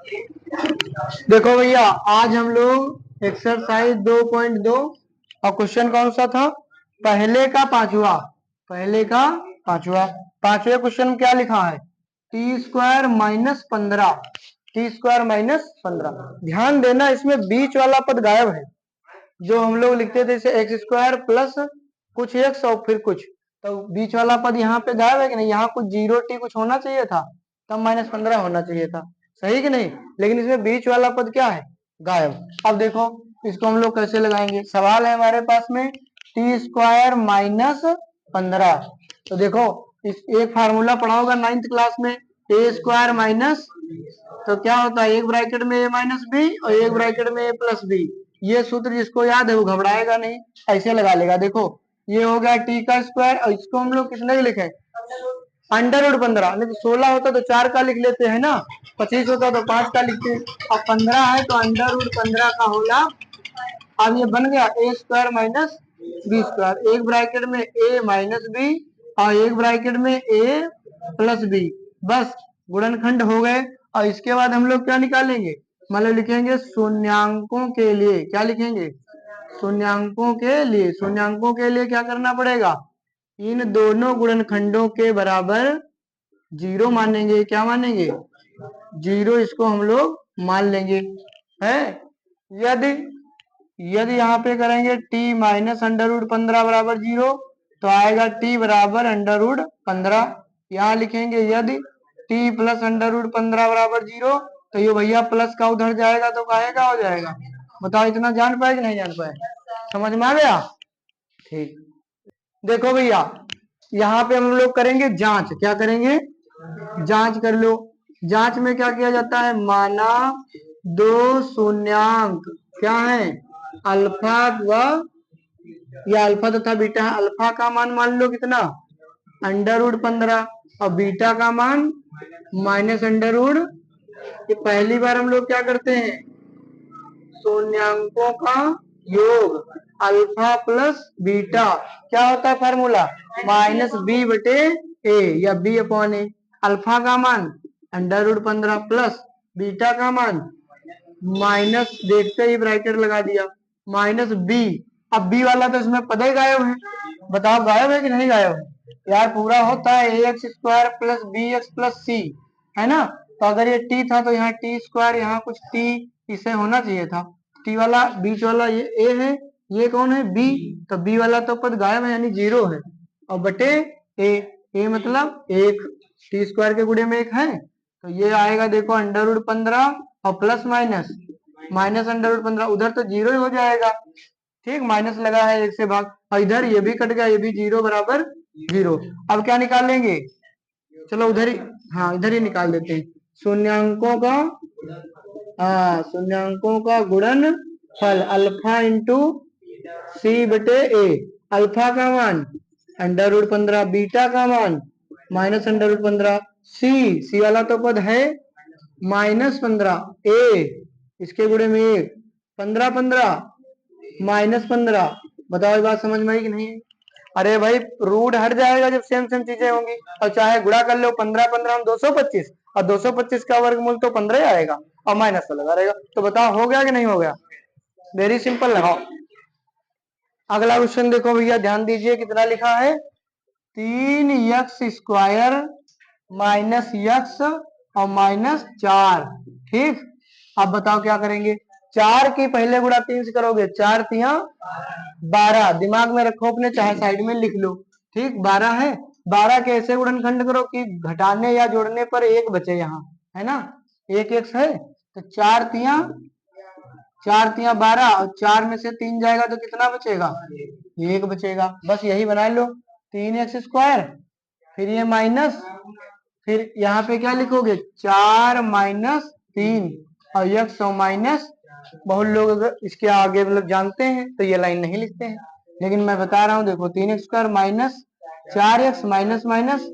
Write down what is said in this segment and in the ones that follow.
देखो भैया, आज हम लोग एक्सरसाइज 2.2 और क्वेश्चन कौन सा था? पहले का पांचवा। पहले का पांचवा। पांचवे क्वेश्चन में क्या लिखा है? T square minus 15। T square minus 15। ध्यान देना, इसमें बीच वाला पद गायब है। जो हम लोग लिखते थे जैसे एक्स स्क्वायर प्लस कुछ एक्स और फिर कुछ, तो बीच वाला पद यहाँ पे गायब है कि नहीं? यहाँ कुछ जीरो टी कुछ होना चाहिए था, तब माइनस 15 होना चाहिए था। सही कि नहीं? लेकिन इसमें बीच वाला पद क्या है? गायब। अब देखो इसको हम लोग कैसे लगाएंगे। सवाल है हमारे पास में टी स्क्वायर माइनस 15। तो देखो, इस एक फार्मूला पढ़ा होगा 9th क्लास में, ए स्क्वायर माइनस, तो क्या होता है? एक ब्रैकेट में ए माइनस बी और एक ब्रैकेट में ए प्लस बी। ये सूत्र जिसको याद है वो घबराएगा नहीं, ऐसे लगा लेगा। देखो ये हो गया टी का स्क्वायर, और इसको हम लोग कितने लिखे? Under root 15। नहीं तो 16 होता तो 4 का लिख लेते हैं ना, 25 होता तो 5 का लिखते हैं, और 15 है तो अंडर रूट 15 का होगा। अब ये बन गया ए स्क्वायर माइनस बी स्क्वायर। एक ब्रैकेट में ए माइनस बी और एक ब्रैकेट में ए प्लस बी। बस गुणनखंड हो गए। और इसके बाद हम लोग क्या निकालेंगे? मतलब लिखेंगे शून्यांकों के लिए। क्या लिखेंगे? शून्यांकों के लिए। शून्यांकों के लिए क्या करना पड़ेगा? इन दोनों गुणनखंडों के बराबर जीरो मानेंगे। क्या मानेंगे? जीरो। इसको हम लोग मान लेंगे है। यदि यदि यहाँ पे करेंगे टी माइनस अंडर रूट 15 बराबर जीरो, तो आएगा टी बराबर अंडर रूट 15। यहाँ लिखेंगे यदि टी प्लस अंडर रूट 15 बराबर जीरो, तो ये भैया प्लस का उधर जाएगा तो काहेगा हो जाएगा? बताओ, इतना जान पाए कि नहीं जान पाए? समझ में आ गया? ठीक। देखो भैया, यहाँ पे हम लोग करेंगे जांच। क्या करेंगे? जांच कर लो। जांच में क्या किया जाता है? माना दो शून्यांक क्या है? अल्फा व या अल्फा तथा बीटा है। अल्फा का मान मान लो कितना? अंडर रूट 15, और बीटा का मान माइनस अंडर रूट। ये पहली बार हम लोग क्या करते हैं? शून्यांकों का योग अल्फा प्लस बीटा। क्या होता है फार्मूला? माइनस बी बटे ए या बी अपॉन ए। अल्फा का मान अंडर रूट 15 प्लस बीटा का मान माइनस, देखते ही ब्रैकेट लगा दिया, माइनस बी। अब बी वाला तो इसमें पद ही गायब है। बताओ गायब है कि नहीं गायब है? यार पूरा होता है a x square plus b x plus c, है ना? तो अगर ये टी था तो यहाँ टी स्क्वायर, यहाँ कुछ टी इसे होना चाहिए था। टी वाला बीच वाला ये ए है, ये कौन है? बी। तो बी वाला तो पद गायब है यानी जीरो है, और बटे ए। ए मतलब एक, टी स्क्वायर के गुणे में एक है, तो ये आएगा देखो अंडर रूट 15 और plus minus minus under root 15। उधर तो जीरो ही हो जाएगा। ठीक, माइनस लगा है एक से भाग, और इधर ये भी कट गया, ये भी जीरो बराबर जीरो। अब क्या निकालेंगे? चलो उधर ही, हाँ इधर ही निकाल देते हैं। शून्यांकों का, हाँ शून्यांकों का गुणन फल अल्फा इंटू सी बटे ए। अल्फा का मान अंडर रूट 15, बीटा का मान माइनस अंडर रूट 15, सी वाला तो पद है माइनस 15, ए इसके गुणे में एक, 15 15 माइनस 15। बताओ ये बात समझ में आई कि नहीं? अरे भाई रूट हट जाएगा जब सेम सेम चीजें होंगी। और चाहे गुणा कर लो, 15 15 225, और 225 का वर्गमूल तो 15 ही आएगा, और माइनस तो लगा रहेगा। तो बताओ हो गया कि नहीं हो गया? Very simple. लगाओ अगला क्वेश्चन। देखो भैया ध्यान दीजिए, कितना लिखा है? 3x स्क्वायर माइनस यक्स और माइनस 4। ठीक, अब बताओ क्या करेंगे? 4 की पहले गुणा 3 से करोगे, 4 तिया 12। दिमाग में रखो अपने, चाहे साइड में लिख लो। ठीक, 12 है। 12 के ऐसे गुणनखंड करो कि घटाने या जोड़ने पर एक बचे, यहाँ है ना, एक एक्स है, तो 4 तिया 12, और 4 में से 3 जाएगा तो कितना बचेगा? एक बचेगा। बस यही बना लो, 3x स्क्वायर, फिर ये माइनस, फिर यहाँ पे क्या लिखोगे? 4 माइनस 3, और यक्स और माइनस। बहुत लोग अगर इसके आगे मतलब जानते हैं तो ये लाइन नहीं लिखते हैं, लेकिन मैं बता रहा हूँ। देखो 3x square minus 4x minus minus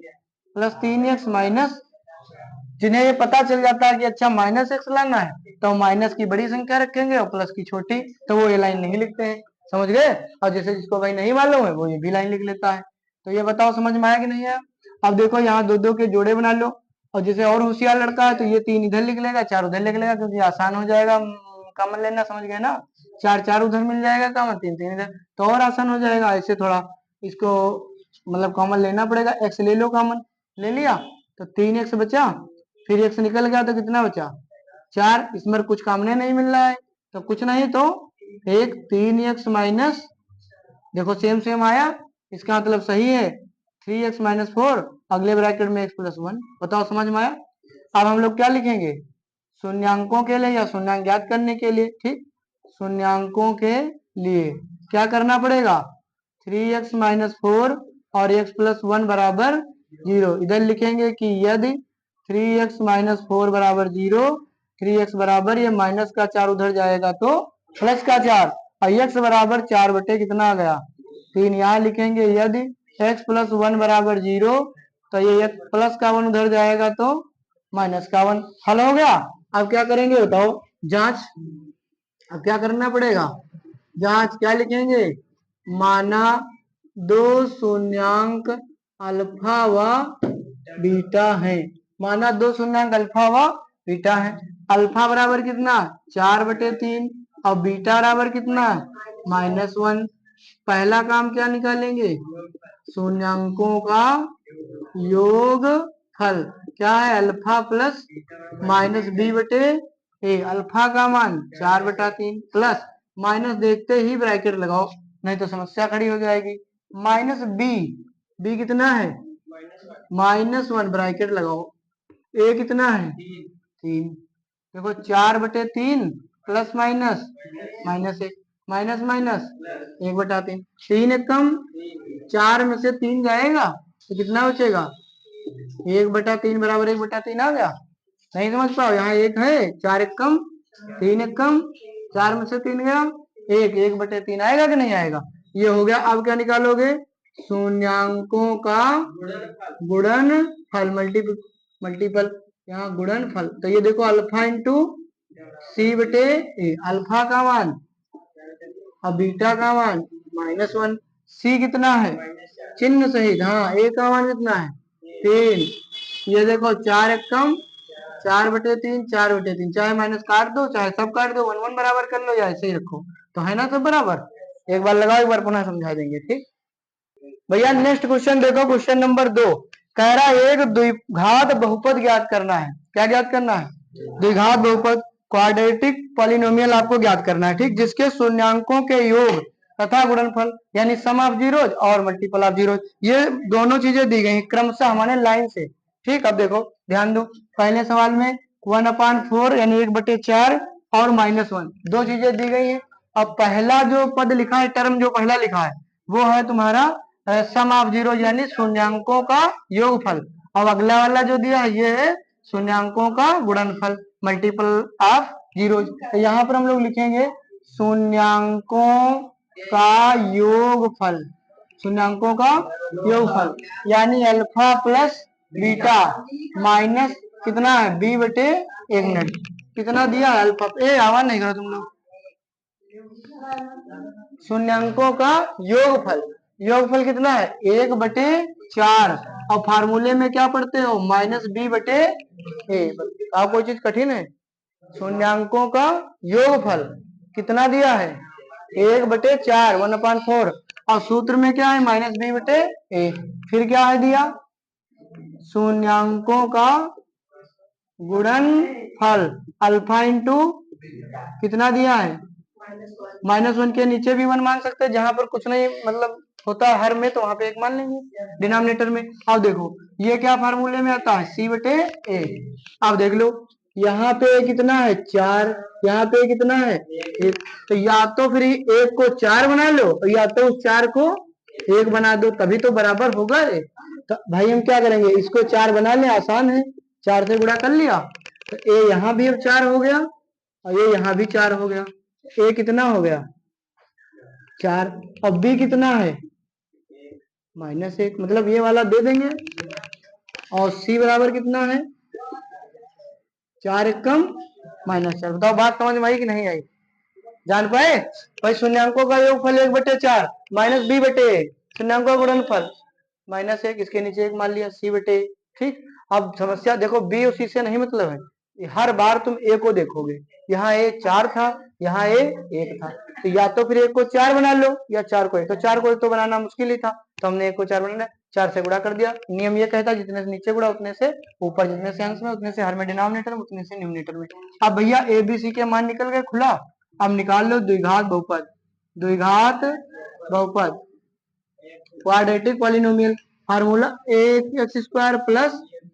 plus 3x minus. जिन्हें ये पता चल जाता है कि अच्छा माइनस एक्स लाना है, तो माइनस की बड़ी संख्या रखेंगे और प्लस की छोटी, तो वो ये लाइन नहीं लिखते हैं। समझ गए? और जैसे जिसको भाई नहीं मालूम है वो ये भी लाइन लिख लेता है। तो ये बताओ समझ में आया कि नहीं आया? अब देखो यहाँ दो दो के जोड़े बना लो। और जैसे और होशियार लड़का है तो ये 3 इधर लिख लेगा, 4 उधर लिख लेगा, क्योंकि आसान हो जाएगा कॉमन लेना, समझ गए ना। 4 4 उधर मिल जाएगा कॉमन, 3 3 इधर, तो और आसान हो जाएगा। ऐसे थोड़ा इसको मतलब कॉमन लेना पड़ेगा। एक्स ले लो कॉमन, ले लिया तो 3x बचा, फिर x निकल गया तो कितना बचा 4। इसमें कुछ कॉमन नहीं मिल रहा है तो कुछ नहीं तो एक 3x माइनस, देखो सेम सेम आया, इसका मतलब सही है 3x-4, अगले ब्रैकेट में x+1। बताओ समझ में आया। अब हम लोग क्या लिखेंगे, शून्यांकों के लिए या शून्यांक ज्ञात करने के लिए, ठीक, शून्यांकों के लिए क्या करना पड़ेगा, 3x-4 और x+1 बराबर 0। इधर लिखेंगे कि यदि 3x-4 बराबर 0, 3x बराबर, ये माइनस का 4 उधर जाएगा तो प्लस का 4, और x बराबर 4 बटे कितना आ गया 3। यहाँ लिखेंगे यदि x+1 बराबर 0, तो ये x प्लस का 1 उधर जाएगा तो माइनस का 1। हल हो गया। अब क्या करेंगे बताओ, जांच। अब क्या करना पड़ेगा, जांच क्या लिखेंगे, माना दो शून्यांक अल्फा व बीटा है। माना दो शून्यांक अल्फा व बीटा है। अल्फा बराबर कितना 4/3 और बीटा बराबर कितना -1। पहला काम क्या निकालेंगे, शून्यांकों का योग फल क्या है, अल्फा प्लस -b/a। अल्फा का मान 4/3 प्लस माइनस, देखते ही ब्रैकेट लगाओ नहीं तो समस्या खड़ी हो जाएगी, -b, b कितना है -1, ब्रैकेट लगाओ, a कितना है 3। देखो 4/3 प्लस माइनस -1, माइनस माइनस 1/3, 3 एकम 4 में से 3 जाएगा तो कितना बचेगा 1/3 बराबर 1/3 आ गया। नहीं समझ पाओ, यहाँ 1 है, 4 एकम 3 एकम 4 में से 3 गया 1, 1/3 आएगा कि नहीं आएगा। ये हो गया। अब क्या निकालोगे, शून्यांकों का गुणन फल, मल्टीपल, यहाँ गुणन फल। तो ये देखो अल्फा इंटू c/a, अल्फा का मान और बीटा का मान -1, c कितना है चिन्ह सहित, हाँ a का मान कितना है 3। ये देखो 4 एकम 4/3, 4/3, चाहे माइनस काट दो चाहे सब काट दो, 1 1 बराबर कर लो या ऐसे ही रखो, तो है ना सब बराबर। एक बार लगाओ, एक बार पुनः समझा देंगे, ठीक भैया। नेक्स्ट क्वेश्चन देखो, क्वेश्चन नंबर 2 कह रहा है एक द्विघात बहुपद ज्ञात करना है। क्या ज्ञात करना है, द्विघात बहुपद, क्वाड्रेटिक पॉलिनोमियल आपको ज्ञात करना है, ठीक, जिसके शून्यांकों के योग तथा गुणनफल यानी सम ऑफ जीरोज और मल्टीपल ऑफ जीरोज, ये दोनों चीजें दी गई क्रमशः हमारे लाइन से, ठीक। अब देखो ध्यान दो, पहले सवाल में 1/4 यानी 1/4 और -1 दो चीजें दी गई है। अब पहला जो पद लिखा है, टर्म जो पहला लिखा है वो है तुम्हारा सम ऑफ जीरो यानी शून्यांकों का योगफल। अब अगला वाला जो दिया है ये है शून्यांकों का गुणनफल, मल्टीपल ऑफ जीरो। तो यहाँ पर हम लोग लिखेंगे शून्यांकों का योगफल, शून्यांकों का योगफल यानी अल्फा प्लस बीटा माइनस कितना है b/1 मिनट, कितना दिया अल्फा, आवाज नहीं करो तुम लोग, शून्यांकों का योगफल, योगफल कितना है 1/4, और फार्मूले में क्या पढ़ते हो -b/a। आप कोई चीज कठिन है, शून्यांकों का योगफल कितना दिया है 1/4, 1/4, और सूत्र में क्या है -b/a। फिर क्या है दिया, शून्यांकों का गुणनफल अल्फा इंटू कितना दिया है -1, के नीचे भी 1 मान सकते हैं, जहां पर कुछ नहीं मतलब होता है हर में, तो वहां पे 1 मान लेंगे डिनोमिनेटर में। अब देखो ये क्या फार्मूले में आता है c/a। अब देख लो यहाँ पे कितना है 4, यहाँ पे कितना है 1, तो या तो फिर 1 को 4 बना लो या तो उस 4 को 1 बना दो, तभी तो बराबर होगा। तो भाई हम क्या करेंगे, इसको 4 बना लें, आसान है, 4 से गुणा कर लिया तो a यहाँ भी अब 4 हो गया और ये यहाँ भी 4 हो गया, a कितना हो गया 4, और b कितना है -1, मतलब ये वाला दे देंगे, और c बराबर कितना है 4 एकम -4। बताओ बात समझ में आई कि नहीं आई, जान पाए भाई। शून्यांकों का योगफल 1/4 माइनस b/a, शून्यांकों का गुणनफल -1, इसके नीचे 1 मान लिया c/a, ठीक। अब समस्या देखो, बी और सी से नहीं मतलब है, हर बार तुम ए को देखोगे, यहाँ ए 4 था, यहाँ ए 1 था, तो या तो फिर एक को 4 बना लो या 4 को 1, तो 4 को 1 तो बनाना मुश्किल ही था, तो हमने एक को 4 बनाना, 4 से गुणा कर दिया। नियम ये कहता है जितने से नीचे गुणा उतने से ऊपर, जितने से अंश में उतने से हर में डिनोमिनेटर में, उतने से न्यूमरेटर में। अब भैया ए बी सी के मान निकल गए खुला, अब निकाल लो द्विघात बहुपद, द्विघात बहुपद क्वाड्रेटिक पॉलिनोमियल, फार्मूला ए एक्स स्क्वायर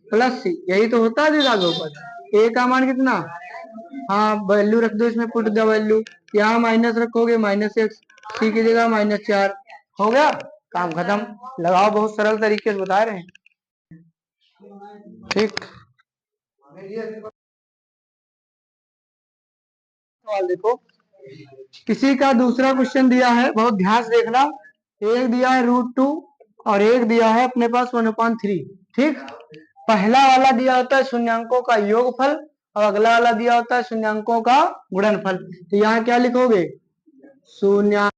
प्लस सी, यही तो होता है द्विघात बहुपद। ए का मान कितना, हाँ वैल्यू रख दो इसमें, पुट द वैल्यू, यहाँ माइनस रखोगे माइनस एक्स, सी की जगह -4, हो गया काम खत्म। लगाओ, बहुत सरल तरीके से बता रहे हैं, ठीक। सवाल देखो, किसी का दूसरा क्वेश्चन दिया है, बहुत ध्यान से देखना, एक दिया है √2 और एक दिया है अपने पास 1/3, ठीक। पहला वाला दिया होता है शून्यांकों का योगफल और अगला वाला दिया होता है शून्यांकों का गुणनफल, तो यहाँ क्या लिखोगे, शून्य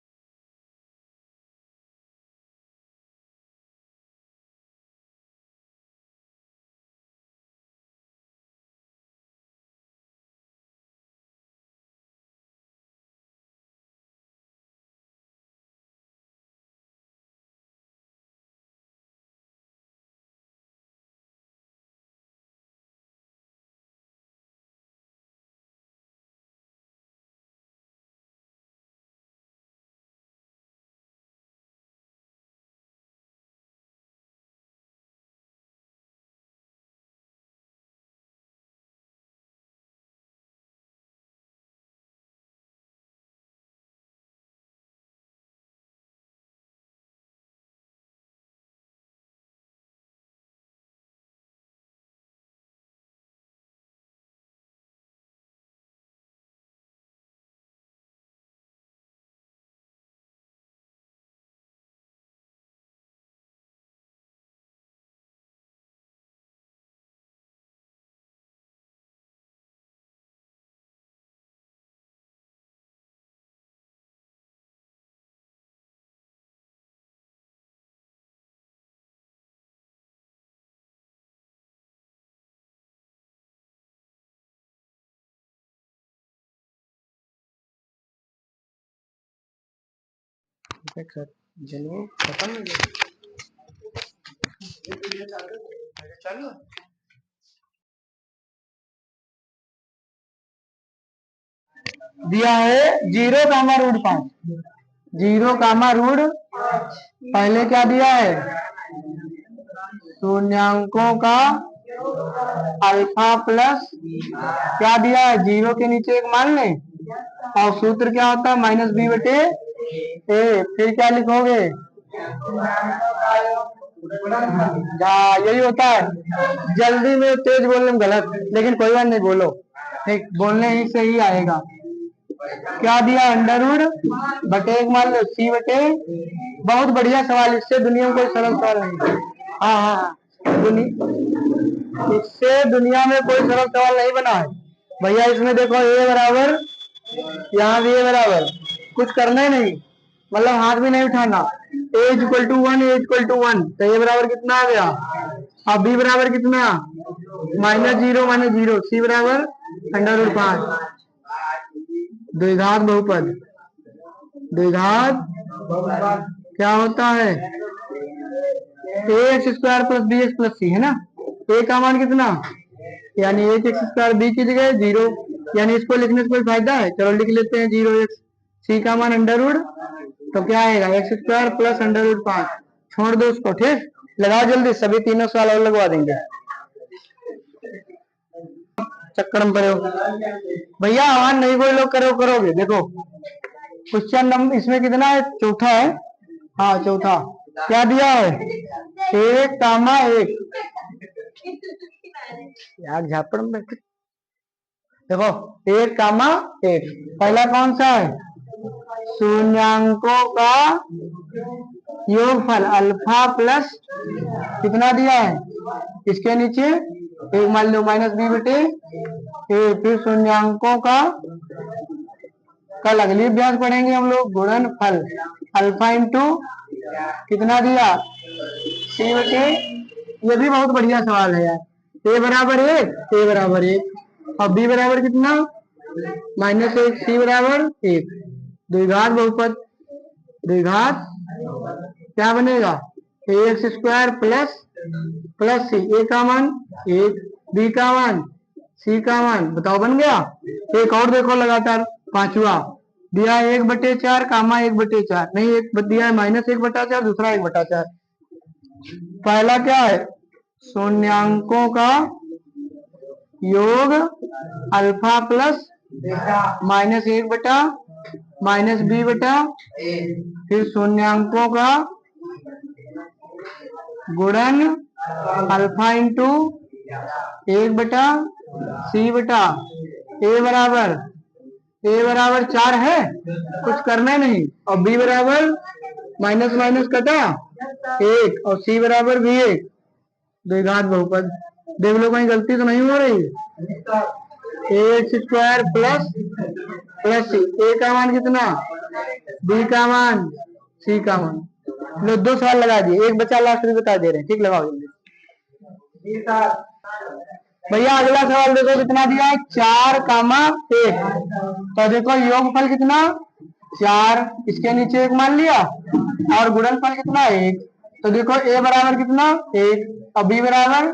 चलो खत्म हो गया। चलो दिया है 0, √5, 0, पहले क्या दिया है, शून्यांकों का अल्फा प्लस, क्या दिया है, 0 के नीचे एक मान लें, और सूत्र क्या होता है -b/a, फिर क्या लिखोगे, यही होता है, जल्दी में तेज बोलने में गलत, लेकिन कोई बात नहीं, बोलो ठीक, बोलने ही से ही आएगा। क्या दिया, √बटे एक मान लो c/, बहुत बढ़िया सवाल, इससे दुनिया में कोई सरल सवाल नहीं। हाँ हाँ हाँ, इससे दुनिया में कोई सरल सवाल नहीं बना है भैया। इसमें देखो a बराबर, यहाँ भी a बराबर, कुछ करना ही नहीं, मतलब हाथ भी नहीं उठाना, a = 1, a = 1, तो a बराबर कितना आ गया, अब b बराबर कितना, -0, c बराबर √5, द्विघात बहुपद, द्विघात क्या होता है, ax² + bx + c, है ना। a का मान कितना, यानी ax², b की जगह 0, यानी इसको लिखने से कोई फायदा है, चलो लिख लेते हैं 0x, c का मान √, तो क्या आएगा, x² + √5, छोड़ दो उसको, ठीक। लगाओ जल्दी, सभी तीनों सवाल और लगवा देंगे, चक्कर में पड़े हो भैया, आवाज नहीं कोई लोग करोगे, देखो क्वेश्चन नंबर इसमें कितना है, चौथा है, हाँ चौथा, क्या दिया है, 1, यार झापड़ में देखो, 1, पहला कौन सा है, शून्यांकों का योगफल अल्फा प्लस, कितना दिया है, इसके नीचे एक मान लो -b/a, फिर शून्यांकों का, कल अगली अभ्यास पढ़ेंगे हम लोग, गुणनफल अल्फा इंटू कितना दिया, c/, ये भी बहुत बढ़िया सवाल है यार, ए बराबर 1, ए बराबर 1 और बी बराबर कितना -1, सी बराबर 1। द्विघात बहुपद, द्विघात क्या बनेगा ax² प्लस सी। ए का मान 1, बी का मान, सी का मान बताओ बन गया। एक और देखो लगातार पांचवा दिया है 1/4 कामा 1/4 नहीं, एक दिया है -1/4 दूसरा 1/4। पहला क्या है शून्यांकों का योग अल्फा प्लस -1/-b फिर शून्यांकों का गुणन अल्फा इंटू 1/c ए बराबर 4 है, कुछ करना नहीं। और बी बराबर माइनस माइनस कटा 1 और सी बराबर भी 1। द्विघात बहुपद देख लो कहीं गलती तो नहीं हो रही। ax² प्लस सी। ए का मान कितना, बी का मान, सी का मान। लो 2 सवाल लगा दिए, एक बचा लास्ट में बता दे रहे हैं, ठीक लगाओ जल्दी। भैया अगला सवाल देखो कितना दिया है 4, 1। तो देखो योगफल कितना 4, इसके नीचे 1 मान लिया और गुणनफल कितना 1। तो देखो ए बराबर कितना 1 और बी बराबर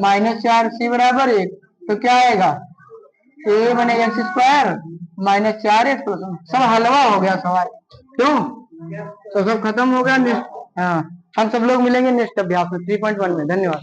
-4, सी बराबर 1। तो क्या आएगा ए बनेगा x² -4x। सब हलवा हो गया सवाल, क्यों तो सब खत्म हो गया। हाँ हम सब लोग मिलेंगे नेक्स्ट अभ्यास में 3.1 में। धन्यवाद।